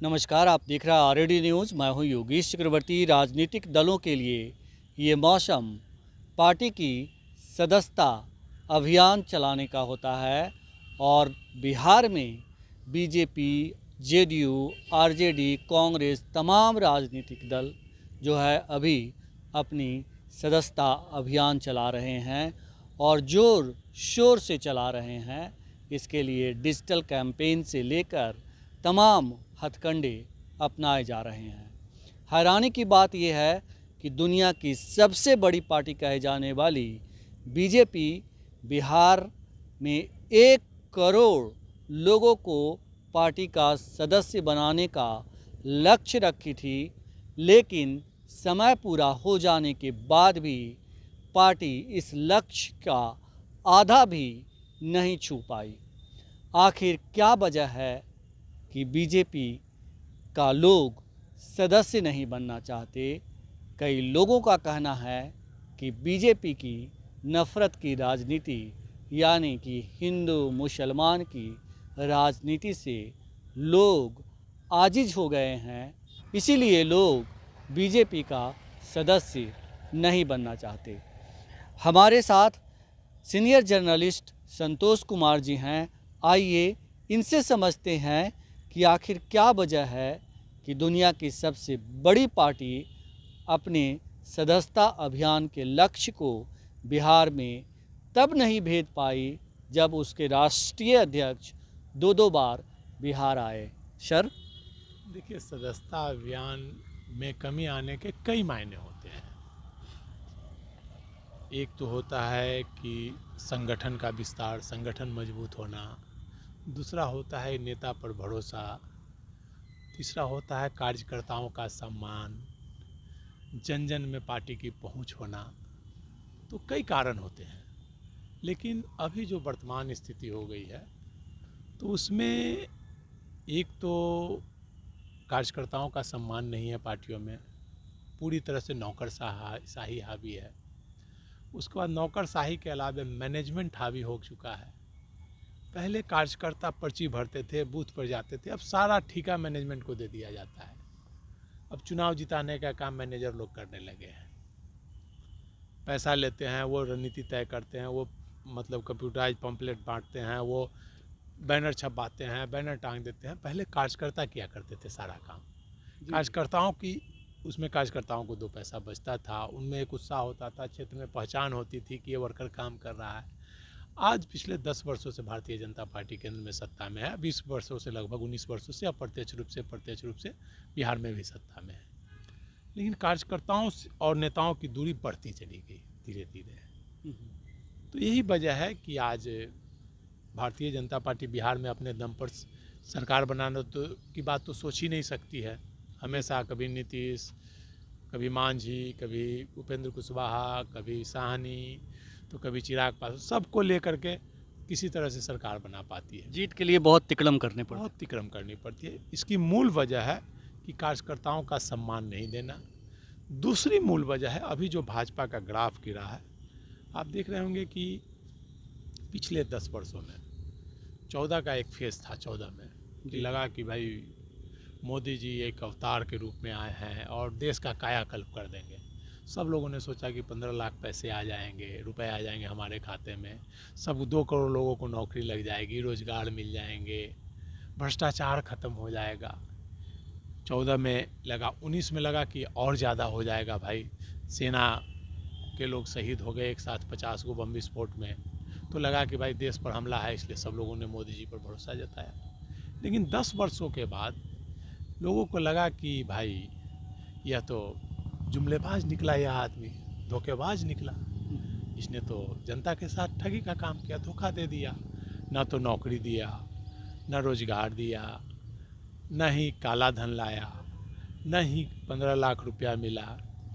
नमस्कार, आप देख रहे हैं आरएडी न्यूज़। मैं हूं योगेश चक्रवर्ती। राजनीतिक दलों के लिए ये मौसम पार्टी की सदस्यता अभियान चलाने का होता है और बिहार में बीजेपी, जेडीयू, आरजेडी, कांग्रेस तमाम राजनीतिक दल जो है अभी अपनी सदस्यता अभियान चला रहे हैं और ज़ोर शोर से चला रहे हैं। इसके लिए डिजिटल कैंपेन से लेकर तमाम हथकंडे अपनाए जा रहे हैं। हैरानी की बात यह है कि दुनिया की सबसे बड़ी पार्टी कहे जाने वाली बीजेपी बिहार में 1 करोड़ लोगों को पार्टी का सदस्य बनाने का लक्ष्य रखी थी, लेकिन समय पूरा हो जाने के बाद भी पार्टी इस लक्ष्य का आधा भी नहीं छू पाई। आखिर क्या वजह है कि बीजेपी का लोग सदस्य नहीं बनना चाहते? कई लोगों का कहना है कि बीजेपी की नफ़रत की राजनीति यानी कि हिंदू मुसलमान की राजनीति से लोग आजिज हो गए हैं, इसीलिए लोग बीजेपी का सदस्य नहीं बनना चाहते। हमारे साथ सीनियर जर्नलिस्ट संतोष कुमार जी हैं। आइए इनसे समझते हैं कि आखिर क्या वजह है कि दुनिया की सबसे बड़ी पार्टी अपने सदस्यता अभियान के लक्ष्य को बिहार में तब नहीं भेद पाई जब उसके राष्ट्रीय अध्यक्ष दो बार बिहार आए। सर, देखिए, सदस्यता अभियान में कमी आने के कई मायने होते हैं। एक तो होता है कि संगठन का विस्तार, संगठन मजबूत होना। दूसरा होता है नेता पर भरोसा। तीसरा होता है कार्यकर्ताओं का सम्मान, जन जन में पार्टी की पहुंच होना। तो कई कारण होते हैं, लेकिन अभी जो वर्तमान स्थिति हो गई है तो उसमें एक तो कार्यकर्ताओं का सम्मान नहीं है पार्टियों में, पूरी तरह से नौकरशाही हावी है। उसके बाद नौकरशाही के अलावा मैनेजमेंट हावी हो चुका है। पहले कार्यकर्ता पर्ची भरते थे, बूथ पर जाते थे, अब सारा ठेका मैनेजमेंट को दे दिया जाता है। अब चुनाव जिताने का काम मैनेजर लोग करने लगे हैं। पैसा लेते हैं, वो रणनीति तय करते हैं, वो मतलब कंप्यूटराइज पम्पलेट बांटते हैं, वो बैनर छपवाते हैं, बैनर टांग देते हैं। पहले कार्यकर्ता किया करते थे सारा काम। कार्यकर्ताओं की उसमें कार्यकर्ताओं को 2 पैसा बचता था, उनमें एक उत्साह होता था, क्षेत्र में पहचान होती थी कि ये वर्कर काम कर रहा है। आज पिछले 10 वर्षों से भारतीय जनता पार्टी केंद्र में सत्ता में है, 20 वर्षों से, लगभग 19 वर्षों से अप्रत्यक्ष रूप से बिहार में भी सत्ता में है। लेकिन कार्यकर्ताओं और नेताओं की दूरी बढ़ती चली गई धीरे धीरे। तो यही वजह है कि आज भारतीय जनता पार्टी बिहार में अपने दम पर सरकार बनाने की बात तो सोच ही नहीं सकती है। हमेशा कभी नीतीश, कभी मांझी, कभी उपेंद्र कुशवाहा, कभी साहनी, तो कभी चिराग पासवान, सबको लेकर के किसी तरह से सरकार बना पाती है। जीत के लिए बहुत तिकड़म करनी पड़ती है। इसकी मूल वजह है कि कार्यकर्ताओं का सम्मान नहीं देना। दूसरी मूल वजह है अभी जो भाजपा का ग्राफ गिरा है। आप देख रहे होंगे कि पिछले 10 वर्षों में 14 का एक फेज था, 14 में कि लगा कि भाई मोदी जी एक अवतार के रूप में आए हैं और देश का कायाकल्प कर देंगे। सब लोगों ने सोचा कि 15 लाख पैसे आ जाएंगे, रुपए आ जाएंगे हमारे खाते में, सब 2 करोड़ लोगों को नौकरी लग जाएगी, रोजगार मिल जाएंगे, भ्रष्टाचार खत्म हो जाएगा। 14 में लगा, 19 में लगा कि और ज़्यादा हो जाएगा भाई, सेना के लोग शहीद हो गए एक साथ 50 को बम विस्फोट में, तो लगा कि भाई देश पर हमला है, इसलिए सब लोगों ने मोदी जी पर भरोसा जताया। लेकिन 10 वर्षों के बाद लोगों को लगा कि भाई यह तो जुमलेबाज निकला, यह आदमी धोखेबाज निकला, इसने तो जनता के साथ ठगी का काम किया, धोखा दे दिया, ना तो नौकरी दिया, ना रोजगार दिया, न ही काला धन लाया, न ही 15 लाख रुपया मिला।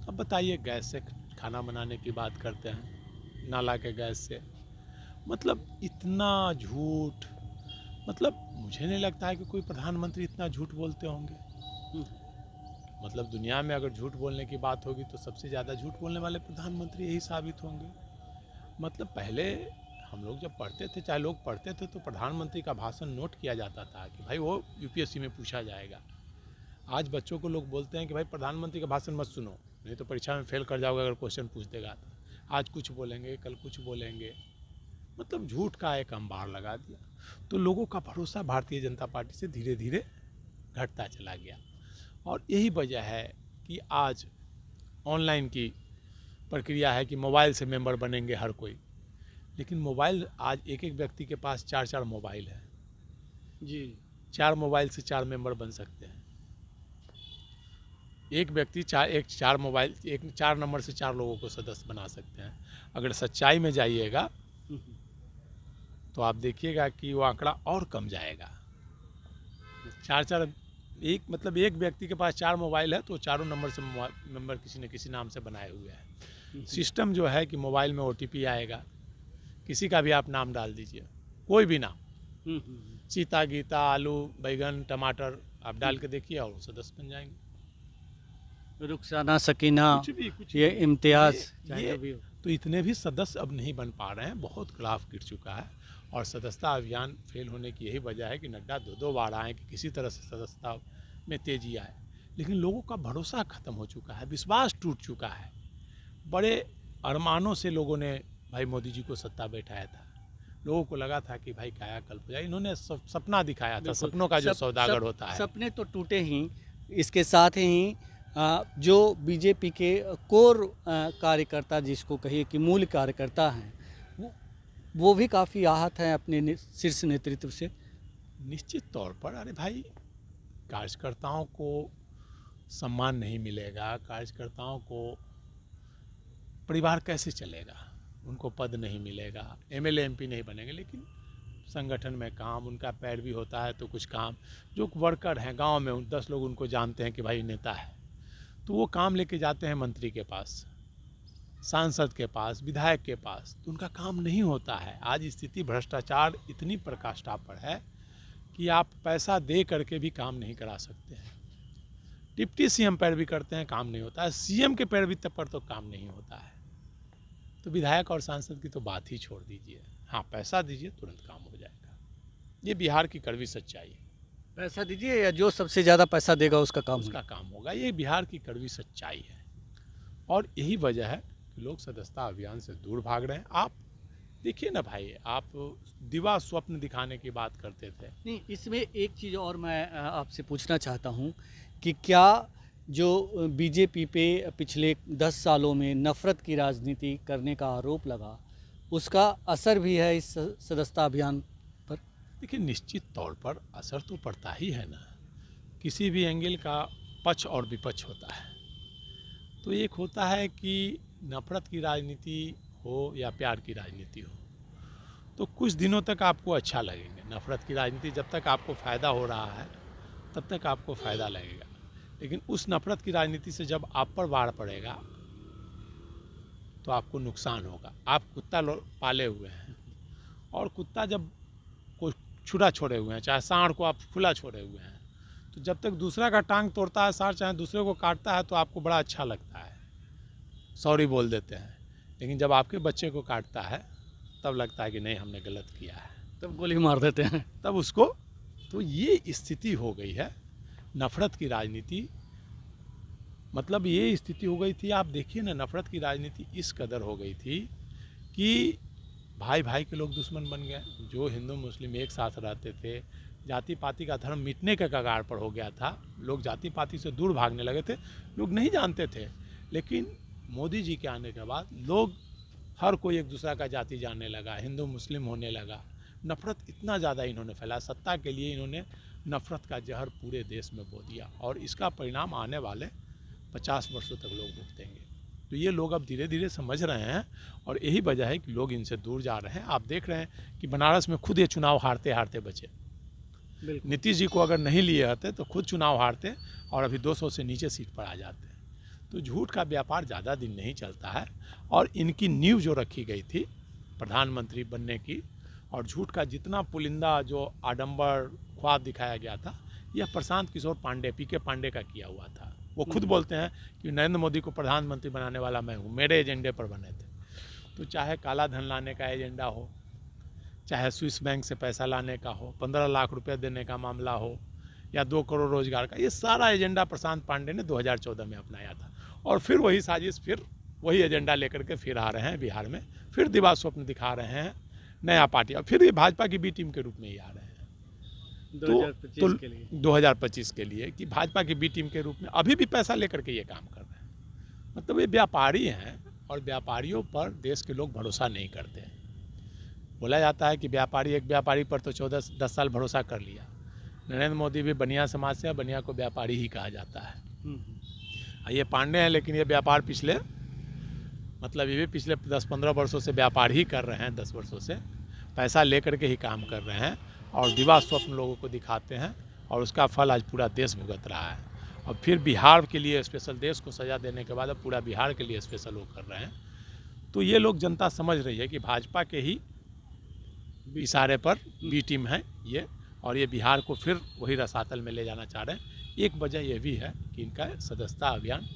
अब बताइए, गैस से खाना बनाने की बात करते हैं, नाला के गैस से, मतलब इतना झूठ। मतलब मुझे नहीं लगता है कि कोई प्रधानमंत्री इतना झूठ बोलते होंगे। मतलब दुनिया में अगर झूठ बोलने की बात होगी तो सबसे ज़्यादा झूठ बोलने वाले प्रधानमंत्री यही साबित होंगे। मतलब पहले हम लोग जब पढ़ते थे, चाहे लोग पढ़ते थे, तो प्रधानमंत्री का भाषण नोट किया जाता था कि भाई वो यूपीएससी में पूछा जाएगा। आज बच्चों को लोग बोलते हैं कि भाई प्रधानमंत्री का भाषण मत सुनो, नहीं तो परीक्षा में फेल कर जाओगे अगर क्वेश्चन पूछ देगा तो। आज कुछ बोलेंगे, कल कुछ बोलेंगे, मतलब झूठ का एक अंबार लगा दिया। तो लोगों का भरोसा भारतीय जनता पार्टी से धीरे धीरे घटता चला गया। और यही वजह है कि आज ऑनलाइन की प्रक्रिया है कि मोबाइल से मेंबर बनेंगे हर कोई, लेकिन मोबाइल आज एक एक व्यक्ति के पास 4-4 मोबाइल है जी। 4 मोबाइल से 4 मेंबर बन सकते हैं। एक व्यक्ति 4 मोबाइल, 4 नंबर से 4 लोगों को सदस्य बना सकते हैं। अगर सच्चाई में जाइएगा तो आप देखिएगा कि वो आंकड़ा और कम जाएगा। 4-4 एक व्यक्ति के पास 4 मोबाइल है तो चारों नंबर से मेंबर किसी न किसी नाम से बनाए हुए हैं। सिस्टम जो है कि मोबाइल में OTP आएगा, किसी का भी आप नाम डाल दीजिए, कोई भी नाम, सीता, गीता, आलू, बैगन, टमाटर आप डाल के देखिए और सदस्य बन जाएंगे। रुखसाना, सकीना, कुछ ये इम्तियाज, ये तो इतने भी सदस्य अब नहीं बन पा रहे हैं, बहुत खिलाफ गिर चुका है। और सदस्यता अभियान फेल होने की यही वजह है कि नड्डा 2 बार आए कि किसी तरह से सदस्यता में तेजी आए, लेकिन लोगों का भरोसा खत्म हो चुका है, विश्वास टूट चुका है। बड़े अरमानों से लोगों ने भाई मोदी जी को सत्ता बैठाया था, लोगों को लगा था कि भाई कायाकल्प हो जाए, इन्होंने सपना दिखाया था, सपनों का जो सौदागर होता है। सपने तो टूटे ही, इसके साथ ही जो बीजेपी के कोर कार्यकर्ता जिसको कहिए कि मूल कार्यकर्ता हैं, वो भी काफ़ी आहत हैं अपने शीर्ष नेतृत्व से। निश्चित तौर पर अरे भाई, कार्यकर्ताओं को सम्मान नहीं मिलेगा, कार्यकर्ताओं को परिवार कैसे चलेगा, उनको पद नहीं मिलेगा, MLA MP नहीं बनेंगे, लेकिन संगठन में काम, उनका पैरवी होता है तो कुछ काम, जो वर्कर हैं गांव में 10 लोग उनको जानते हैं कि भाई नेता है, तो वो काम लेके जाते हैं मंत्री के पास, सांसद के पास, विधायक के पास, तो उनका काम नहीं होता है। आज स्थिति भ्रष्टाचार इतनी प्रकाष्ठा पर है कि आप पैसा दे करके भी काम नहीं करा सकते हैं। डिप्टी CM पैरवी करते हैं, काम नहीं होता है, CM के पैरवी पर तो काम नहीं होता है। तो विधायक और सांसद की तो बात ही छोड़ दीजिए, हाँ पैसा दीजिए तुरंत काम हो जाएगा। ये बिहार की कड़वी सच्चाई है। पैसा दीजिए या जो सबसे ज़्यादा पैसा देगा उसका काम होगा, ये बिहार की कड़वी सच्चाई है। और यही वजह है कि लोग सदस्यता अभियान से दूर भाग रहे हैं। आप देखिए ना भाई, आप दिवा स्वप्न दिखाने की बात करते थे। नहीं, इसमें एक चीज़ और मैं आपसे पूछना चाहता हूँ कि क्या जो बीजेपी पे पिछले 10 सालों में नफ़रत की राजनीति करने का आरोप लगा, उसका असर भी है इस सदस्यता अभियान पर? देखिए, निश्चित तौर पर असर तो पड़ता ही है ना। किसी भी एंगल का पक्ष और विपक्ष होता है। तो एक होता है कि नफ़रत की राजनीति हो या प्यार की राजनीति हो, तो कुछ दिनों तक आपको अच्छा लगेंगे। नफ़रत की राजनीति जब तक आपको फ़ायदा हो रहा है तब तक आपको फ़ायदा लगेगा, लेकिन उस नफ़रत की राजनीति से जब आप पर वार पड़ेगा तो आपको नुकसान होगा। आप कुत्ता पाले हुए हैं और कुत्ता जब कोई छुरा छोड़े हुए हैं, चाहे सांड को आप खुला छोड़े हुए हैं, तो जब तक दूसरा का टांग तोड़ता है सांड, चाहे दूसरे को काटता है, तो आपको बड़ा अच्छा लगता है, सॉरी बोल देते हैं। लेकिन जब आपके बच्चे को काटता है तब लगता है कि नहीं हमने गलत किया है, तब गोली मार देते हैं, तब उसको। तो ये स्थिति हो गई है नफ़रत की राजनीति, मतलब ये स्थिति हो गई थी। आप देखिए ना, नफ़रत की राजनीति इस कदर हो गई थी कि भाई भाई के लोग दुश्मन बन गए। जो हिंदू मुस्लिम एक साथ रहते थे, जाति पाति का धर्म मिटने के कगार पर हो गया था, लोग जाति पाति से दूर भागने लगे थे, लोग नहीं जानते थे। लेकिन मोदी जी के आने के बाद लोग, हर कोई एक दूसरा का जाति जानने लगा, हिंदू मुस्लिम होने लगा। नफ़रत इतना ज़्यादा इन्होंने फैला, सत्ता के लिए इन्होंने नफ़रत का जहर पूरे देश में बो दिया, और इसका परिणाम आने वाले 50 वर्षों तक लोग भुगतेंगे। तो ये लोग अब धीरे धीरे समझ रहे हैं, और यही वजह है कि लोग इनसे दूर जा रहे हैं। आप देख रहे हैं कि बनारस में खुद ये चुनाव हारते हारते बचे। नीतीश जी को अगर नहीं लिए रहते तो खुद चुनाव हारते और अभी 200 से नीचे सीट पर आ जाते। तो झूठ का व्यापार ज़्यादा दिन नहीं चलता है, और इनकी नींव जो रखी गई थी प्रधानमंत्री बनने की, और झूठ का जितना पुलिंदा जो आडंबर ख्वाब दिखाया गया था, यह प्रशांत किशोर पांडे, PK पांडे का किया हुआ था। वो खुद बोलते हैं कि नरेंद्र मोदी को प्रधानमंत्री बनाने वाला मैं हूँ, मेरे एजेंडे पर बने थे। तो चाहे काला धन लाने का एजेंडा हो, चाहे स्विस बैंक से पैसा लाने का हो, 15 लाख रुपए देने का मामला हो, या 2 करोड़ रोजगार का, ये सारा एजेंडा प्रशांत पांडे ने 2014 में अपनाया था। और फिर वही साजिश, फिर वही एजेंडा लेकर के फिर आ रहे हैं बिहार में, फिर दिवा स्वप्न दिखा रहे हैं नया पार्टी, और फिर ये भाजपा की बी टीम के रूप में ही आ रहे हैं 2025 के लिए। 2025 के लिए कि भाजपा की बी टीम के रूप में अभी भी पैसा लेकर के ये काम कर रहे हैं। मतलब ये व्यापारी हैं और व्यापारियों पर देश के लोग भरोसा नहीं करते हैं। बोला जाता है कि एक व्यापारी पर तो 10 साल भरोसा कर लिया। नरेंद्र मोदी भी बनिया समाज से, बनिया को व्यापारी ही कहा जाता है। ये पांडे हैं, लेकिन ये व्यापार पिछले ये भी पिछले 10-15 वर्षों से व्यापार ही कर रहे हैं, 10 वर्षों से पैसा लेकर के ही काम कर रहे हैं और दिवा स्वप्न लोगों को दिखाते हैं, और उसका फल आज पूरा देश भुगत रहा है। और फिर बिहार के लिए स्पेशल, देश को सजा देने के बाद अब पूरा बिहार के लिए स्पेशल वो कर रहे हैं। तो ये लोग, जनता समझ रही है कि भाजपा के ही इशारे पर बी टीम है ये, और ये बिहार को फिर वही रसातल में ले जाना चाह रहे हैं। एक वजह ये भी है कि इनका सदस्यता अभियान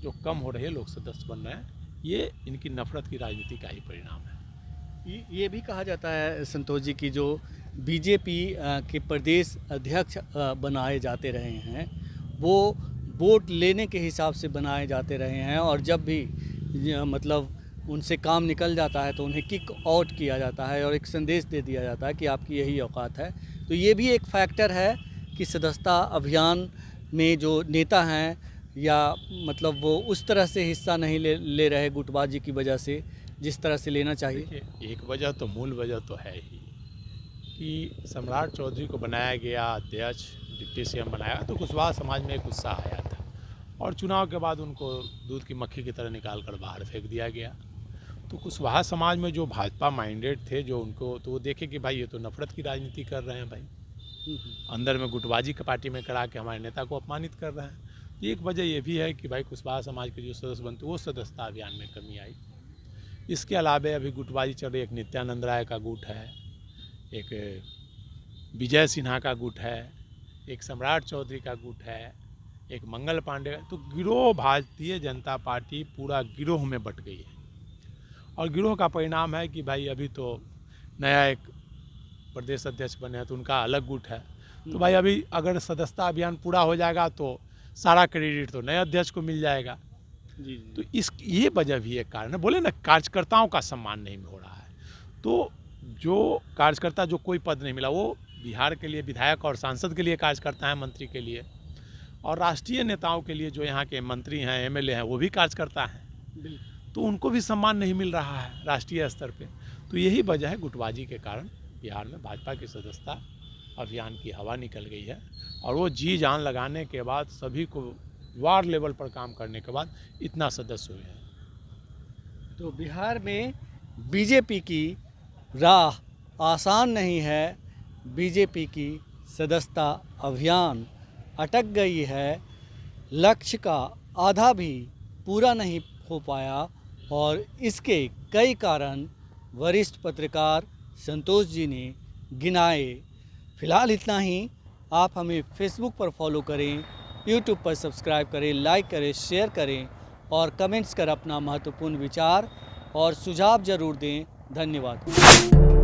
जो कम हो रही है, लोग सदस्य बन रहे हैं, ये इनकी नफरत की राजनीति का ही परिणाम है। ये भी कहा जाता है संतोष जी की जो बीजेपी के प्रदेश अध्यक्ष बनाए जाते रहे हैं, वो वोट लेने के हिसाब से बनाए जाते रहे हैं, और जब भी उनसे काम निकल जाता है तो उन्हें किक आउट किया जाता है और एक संदेश दे दिया जाता है कि आपकी यही औकात है। तो ये भी एक फैक्टर है कि सदस्यता अभियान में जो नेता हैं, या वो उस तरह से हिस्सा नहीं ले रहे गुटबाजी की वजह से, जिस तरह से लेना चाहिए। देखिए, एक वजह तो, मूल वजह तो है ही कि सम्राट चौधरी को बनाया गया अध्यक्ष, डिप्टी सीएम बनाया, तो कुशवाहा समाज में एक उत्साह आया था, और चुनाव के बाद उनको दूध की मक्खी की तरह निकाल कर बाहर फेंक दिया गया। तो कुशवाहा समाज में जो भाजपा माइंडेड थे, जो उनको, तो वो देखे कि भाई ये तो नफरत की राजनीति कर रहे हैं, भाई अंदर में गुटबाजी की पार्टी में करा के हमारे नेता को अपमानित कर रहे हैं। एक वजह ये भी है कि भाई कुशवाहा समाज के जो सदस्य बनते, वो सदस्यता अभियान में कमी आई। इसके अलावा अभी गुटबाजी चल रही, एक नित्यानंद राय का गुट है, एक विजय सिन्हा का गुट है, एक सम्राट चौधरी का गुट है, एक मंगल पांडे का। तो गिरोह, भारतीय जनता पार्टी पूरा गिरोह में बट गई है, और गिरोह का परिणाम है कि भाई अभी तो नया एक प्रदेश अध्यक्ष बने हैं, तो उनका अलग गुट है। तो भाई अभी अगर सदस्यता अभियान पूरा हो जाएगा तो सारा क्रेडिट तो नए अध्यक्ष को मिल जाएगा। जी। तो ये वजह भी एक कारण है। बोले ना, कार्यकर्ताओं का सम्मान नहीं हो रहा है। तो जो कार्यकर्ता, जो कोई पद नहीं मिला, वो बिहार के लिए विधायक और सांसद के लिए कार्य करता है, मंत्री के लिए, और राष्ट्रीय नेताओं के लिए जो यहाँ के मंत्री हैं, एमएलए हैं, वो भी कार्य करता है। तो उनको भी सम्मान नहीं मिल रहा है राष्ट्रीय स्तर पे। तो यही वजह है, गुटबाजी के कारण बिहार में भाजपा की सदस्यता अभियान की हवा निकल गई है, और वो जी जान लगाने के बाद, सभी को वार्ड लेवल पर काम करने के बाद इतना सदस्य हुए हैं। तो बिहार में बीजेपी की राह आसान नहीं है। बीजेपी की सदस्यता अभियान अटक गई है, लक्ष्य का आधा भी पूरा नहीं हो पाया, और इसके कई कारण वरिष्ठ पत्रकार संतोष जी ने गिनाए। फिलहाल इतना ही। आप हमें फेसबुक पर फॉलो करें, यूट्यूब पर सब्सक्राइब करें, लाइक करें, शेयर करें, और कमेंट्स कर अपना महत्वपूर्ण विचार और सुझाव ज़रूर दें। धन्यवाद।